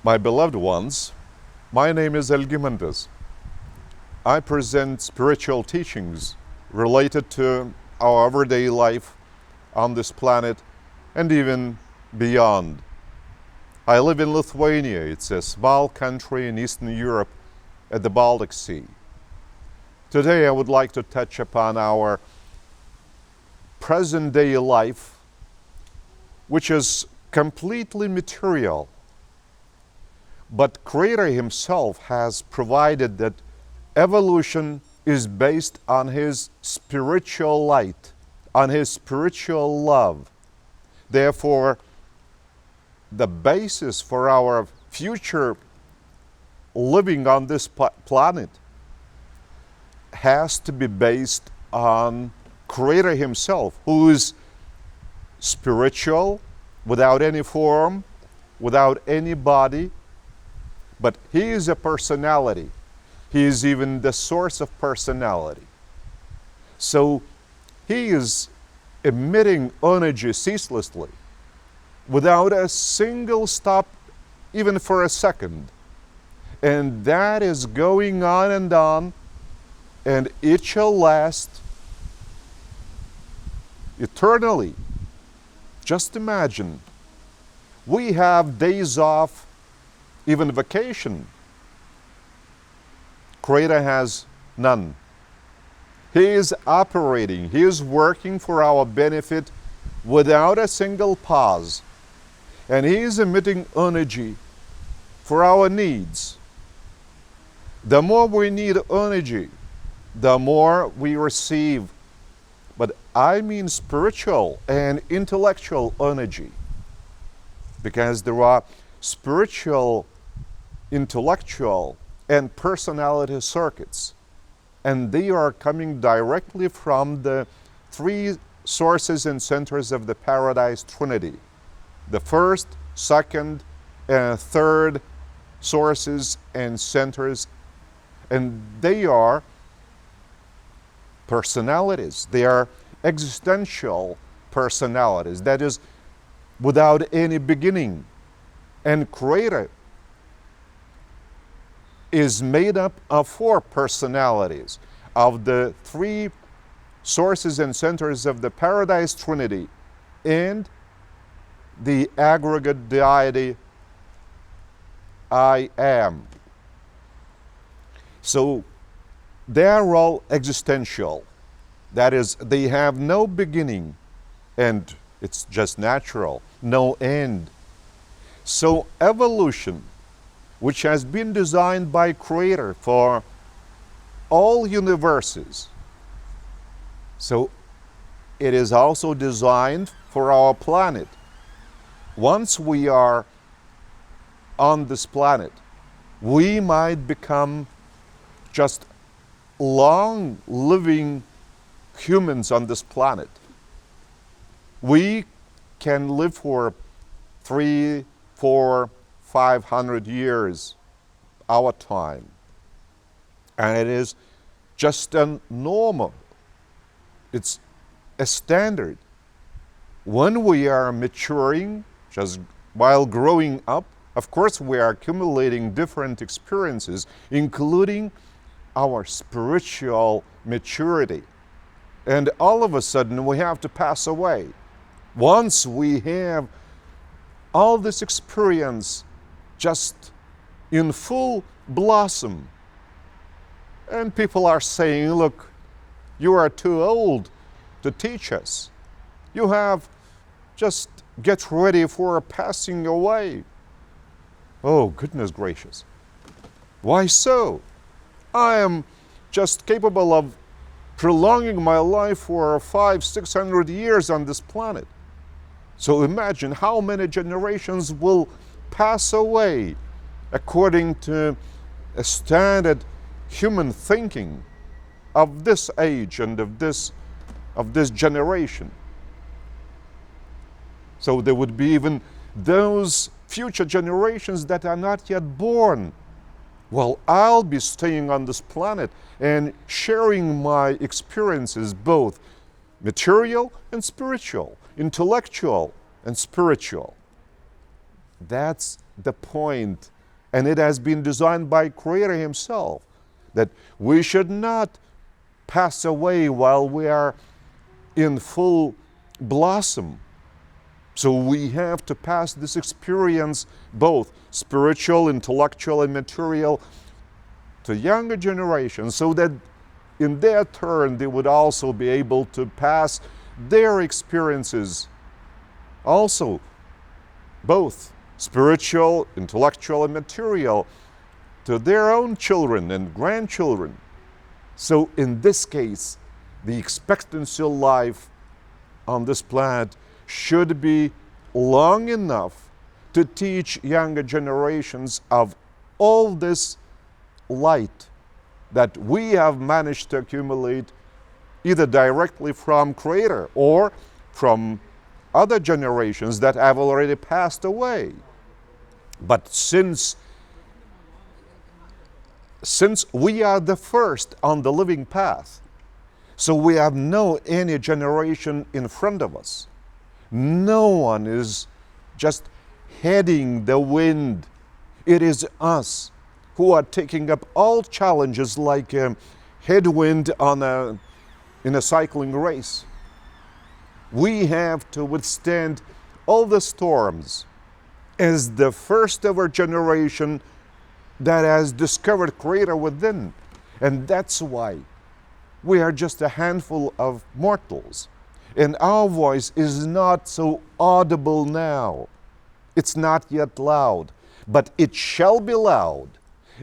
My beloved ones, my name is Algimantas. I present spiritual teachings related to our everyday life on this planet and even beyond. I live in Lithuania. It's a small country in Eastern Europe at the Baltic Sea. Today I would like to touch upon our present-day life, which is completely material. But Creator Himself has provided that evolution is based on His spiritual light, on His spiritual love. Therefore, the basis for our future living on this planet has to be based on Creator Himself, who is spiritual, without any form, without any body, but He is a personality. He is even the source of personality. So He is emitting energy ceaselessly, without a single stop, even for a second. And that is going on, and it shall last eternally. Just imagine, we have days off, even vacation. Creator has none. He is operating, He is working for our benefit without a single pause. And He is emitting energy for our needs. The more we need energy, the more we receive. But I mean spiritual and intellectual energy. Because there are spiritual, intellectual, and personality circuits. And they are coming directly from the three sources and centers of the Paradise Trinity. The first, second, and third sources and centers. And they are personalities. They are existential personalities. That is, without any beginning. And Creator is made up of four personalities of the three sources and centers of the Paradise Trinity and the Aggregate Deity I Am. So they are all existential. That is, they have no beginning, and it's just natural, no end. So evolution, which has been designed by Creator for all universes, so it is also designed for our planet. Once we are on this planet, we might become just long-living humans on this planet. We can live for 300, 400, 500 years, our time. And it is just a normal. It's a standard. When we are maturing, just while growing up, of course we are accumulating different experiences, including our spiritual maturity. And all of a sudden we have to pass away. Once we have all this experience just in full blossom, and people are saying, look, you are too old to teach us. You have just get ready for passing away. Oh, goodness gracious. Why so? I am just capable of prolonging my life for 500, 600 years on this planet. So imagine how many generations will pass away according to a standard human thinking of this age and of this generation. So there would be even those future generations that are not yet born. Well, I'll be staying on this planet and sharing my experiences, both material and spiritual, intellectual and spiritual. That's the point And it has been designed by Creator Himself, that we should not pass away while we are in full blossom. So we have to pass this experience, both spiritual, intellectual, and material, to younger generations, so that in their turn they would also be able to pass their experiences, also both spiritual, intellectual, and material, to their own children and grandchildren. So in this case, the expectancy of life on this planet should be long enough to teach younger generations of all this light that we have managed to accumulate, either directly from Creator or from other generations that have already passed away. But since we are the first on the living path, so we have no any generation in front of us. No one is just heading the wind. It is us who are taking up all challenges like a headwind in a cycling race. We have to withstand all the storms as the first of our generation that has discovered Creator within. And that's why we are just a handful of mortals. And our voice is not so audible now. It's not yet loud, but it shall be loud,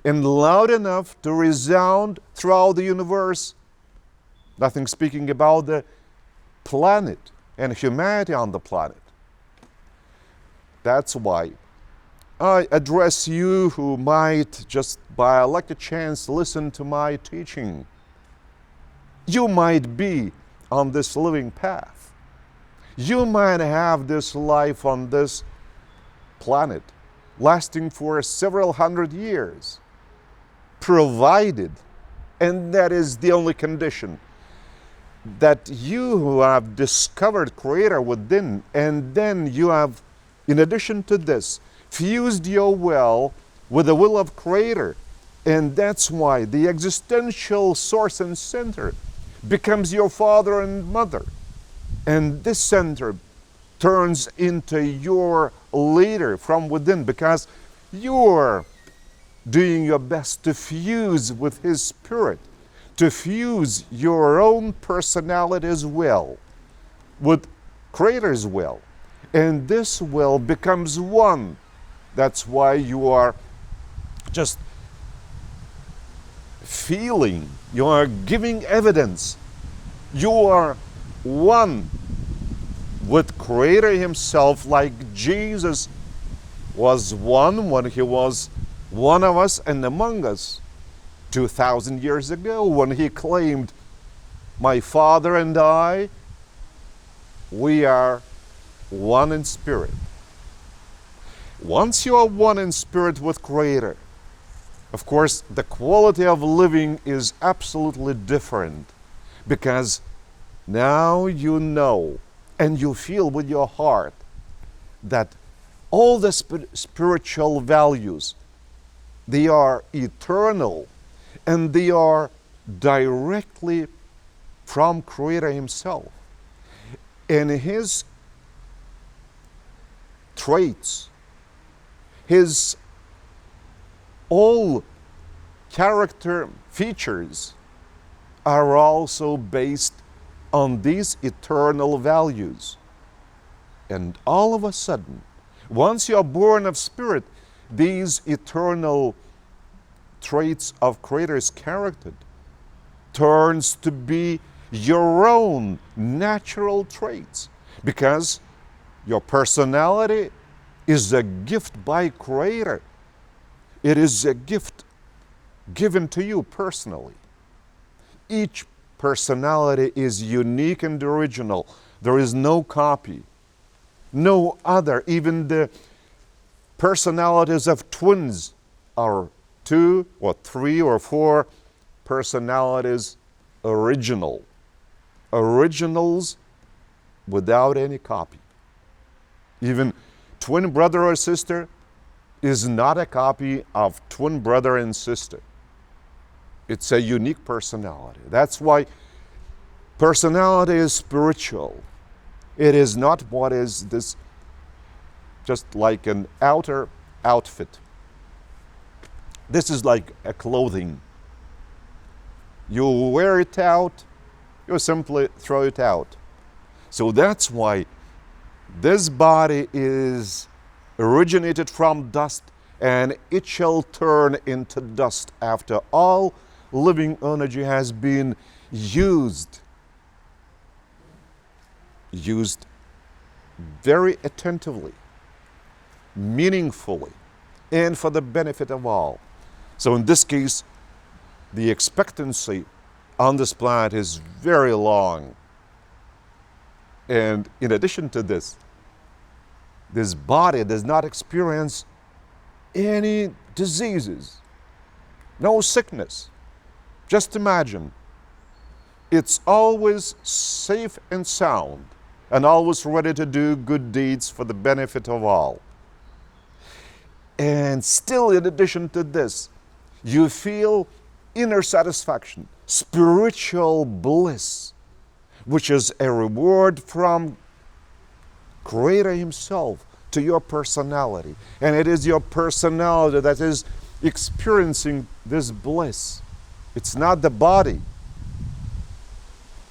and loud enough to resound throughout the universe. Nothing speaking about the planet and humanity on the planet. That's why I address you who might just by lucky chance listen to my teaching. You might be on this living path. You might have this life on this planet lasting for several hundred years, provided, and that is the only condition, that you who have discovered Creator within, and then you have, in addition to this, fused your will with the will of Creator. And that's why the existential source and center becomes your father and mother. And this center turns into your leader from within, because you're doing your best to fuse with His Spirit, to fuse your own personality's will with Creator's will. And this will becomes one. That's why you are just feeling, you are giving evidence. You are one with Creator Himself, like Jesus was one when He was one of us and among us 2,000 years ago, when He claimed, "My Father and I, we are one in spirit." Once you are one in spirit with Creator, of course, the quality of living is absolutely different, because now you know and you feel with your heart that all the spiritual values, they are eternal, and they are directly from Creator Himself. And His traits, His all character features are also based on these eternal values. And all of a sudden, once you are born of Spirit, these eternal traits of Creator's character turns to be your own natural traits, because your personality is a gift by Creator. It is a gift given to you personally. Each personality is unique and original. There is no copy, no other. Even the personalities of twins are 2 or 3 or 4 personalities original. Originals without any copy. Even twin brother or sister, is not a copy of twin brother and sister. It's a unique personality. That's why personality is spiritual. It is not what is this, just like an outer outfit. This is like a clothing. You wear it out, you simply throw it out. So that's why this body is originated from dust, and it shall turn into dust after all living energy has been used very attentively, meaningfully, and for the benefit of all. So in this case, the expectancy on this planet is very long. And in addition to this body does not experience any diseases, no sickness. Just imagine, it's always safe and sound, and always ready to do good deeds for the benefit of all. And still, in addition to this, you feel inner satisfaction, spiritual bliss, which is a reward from Creator Himself to your personality. And it is your personality that is experiencing this bliss. It's not the body.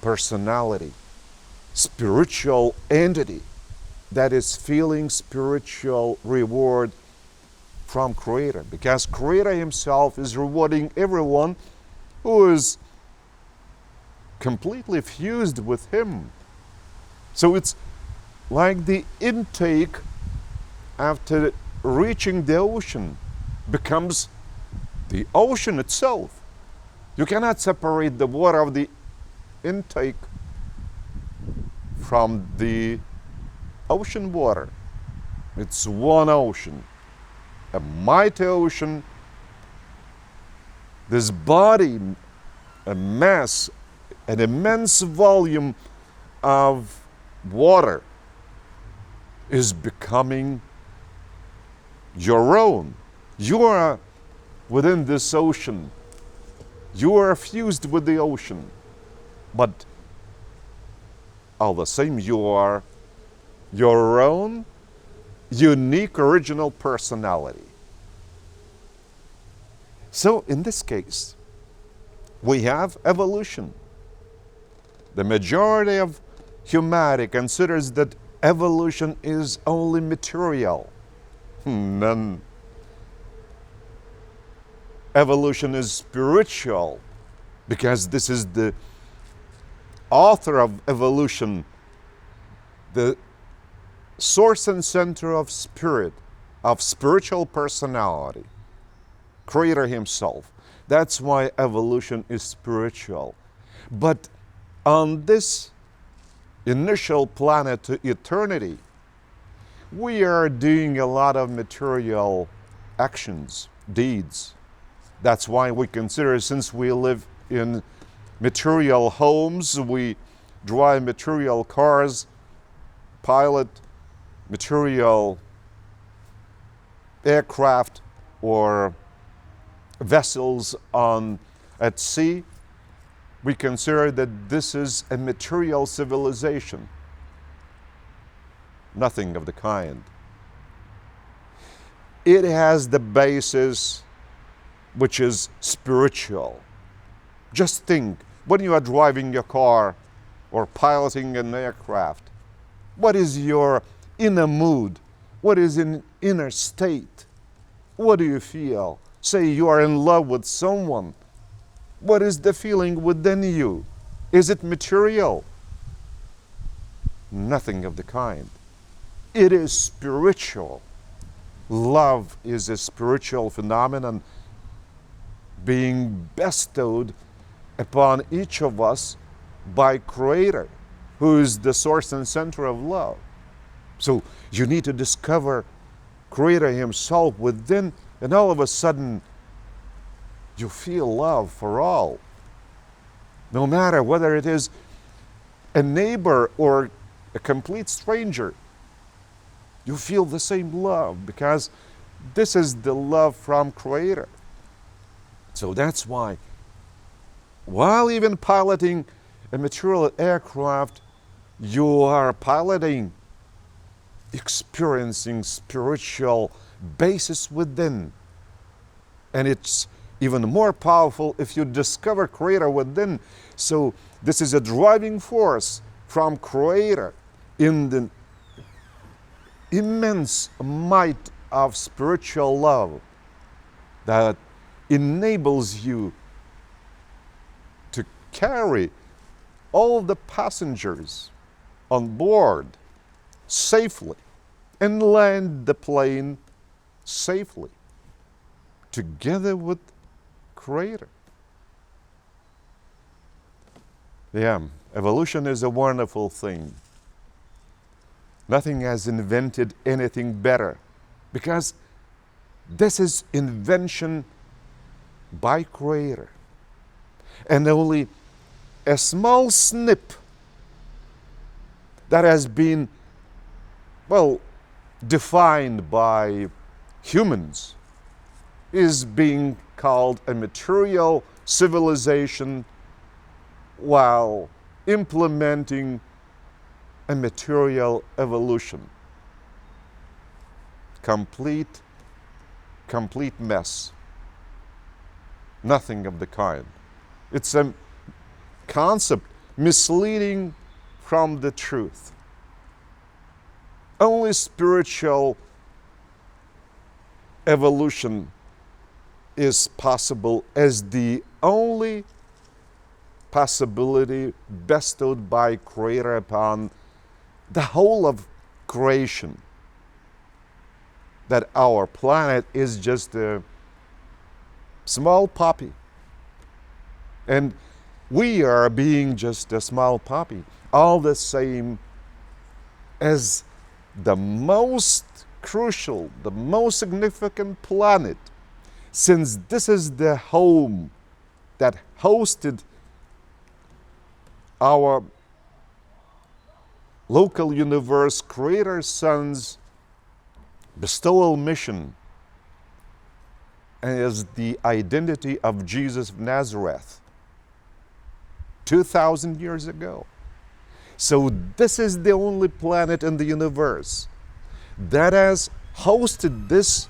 Personality, spiritual entity that is feeling spiritual reward from Creator, because Creator Himself is rewarding everyone who is completely fused with Him. So it's like the intake after reaching the ocean becomes the ocean itself. You cannot separate the water of the intake from the ocean water. It's one ocean, a mighty ocean. This body, a mass, an immense volume of water is becoming your own. You are within this ocean. You are fused with the ocean. But all the same, you are your own unique original personality. So in this case, we have evolution. The majority of humanity considers that evolution is only material. None. Evolution is spiritual, because this is the author of evolution, the source and center of spirit, of spiritual personality, Creator Himself. That's why evolution is spiritual. But on this initial planet to eternity, we are doing a lot of material actions, deeds. That's why we consider, since we live in material homes, we drive material cars, pilot material aircraft or vessels at sea, we consider that this is a material civilization. Nothing of the kind. It has the basis which is spiritual. Just think, when you are driving your car or piloting an aircraft, what is your inner mood? What is an inner state? What do you feel? Say you are in love with someone. What is the feeling within you? Is it material? Nothing of the kind. It is spiritual. Love is a spiritual phenomenon being bestowed upon each of us by Creator, who is the source and center of love. So you need to discover Creator Himself within, and all of a sudden you feel love for all. No matter whether it is a neighbor or a complete stranger, you feel the same love, because this is the love from Creator. So that's why, while even piloting a material aircraft, you are piloting, experiencing spiritual basis within. And it's even more powerful if you discover Creator within. So this is a driving force from Creator in the immense might of spiritual love that enables you to carry all the passengers on board safely and land the plane safely together with Creator. Yeah, evolution is a wonderful thing. Nothing has invented anything better, because this is invention by Creator. And only a small snip that has been, defined by humans is being called a material civilization, while implementing a material evolution. Complete mess. Nothing of the kind. It's a concept misleading from the truth. Only spiritual evolution is possible as the only possibility bestowed by Creator upon the whole of creation. That our planet is just a small puppy. And we are being just a small puppy, all the same as the most crucial, the most significant planet, since this is the home that hosted our local universe, Creator Son's bestowal mission as the identity of Jesus of Nazareth 2,000 years ago. So this is the only planet in the universe that has hosted this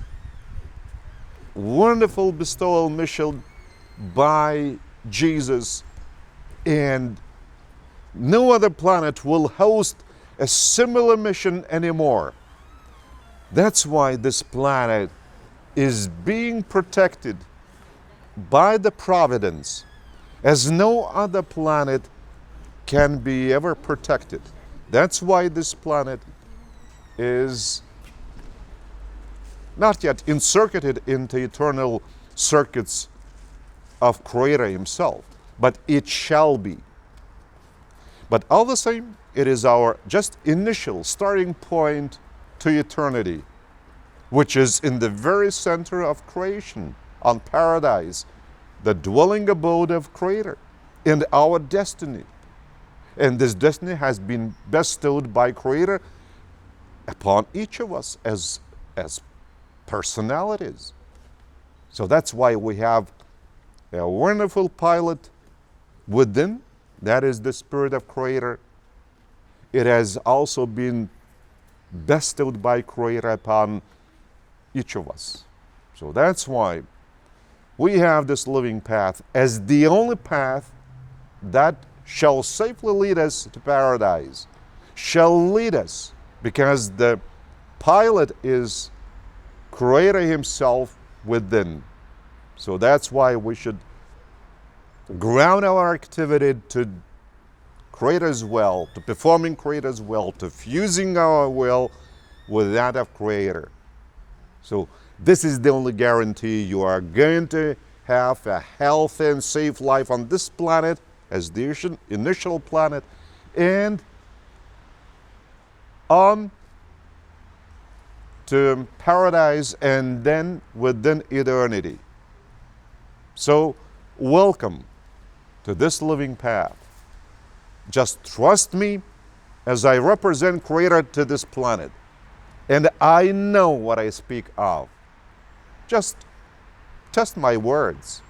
wonderful bestowal mission by Jesus, and no other planet will host a similar mission anymore. That's why this planet is being protected by the providence as no other planet can be ever protected. That's why this planet is not yet encircuited into eternal circuits of Creator Himself, but it shall be. But all the same, it is our just initial starting point to eternity, which is in the very center of creation, on Paradise, the dwelling abode of Creator, and our destiny. And this destiny has been bestowed by Creator upon each of us as personalities. So that's why we have a wonderful pilot within, that is the Spirit of Creator. It has also been bestowed by Creator upon each of us. So that's why we have this living path as the only path that shall safely lead us to paradise, shall lead us, because the pilot is Creator Himself within. So that's why we should ground our activity to Creator's will, to performing Creator's will, to fusing our will with that of Creator. So this is the only guarantee you are going to have a healthy and safe life on this planet as the initial planet, and on to paradise, and then within eternity. So welcome to this living path. Just trust me as I represent Creator to this planet. And I know what I speak of. Just test my words.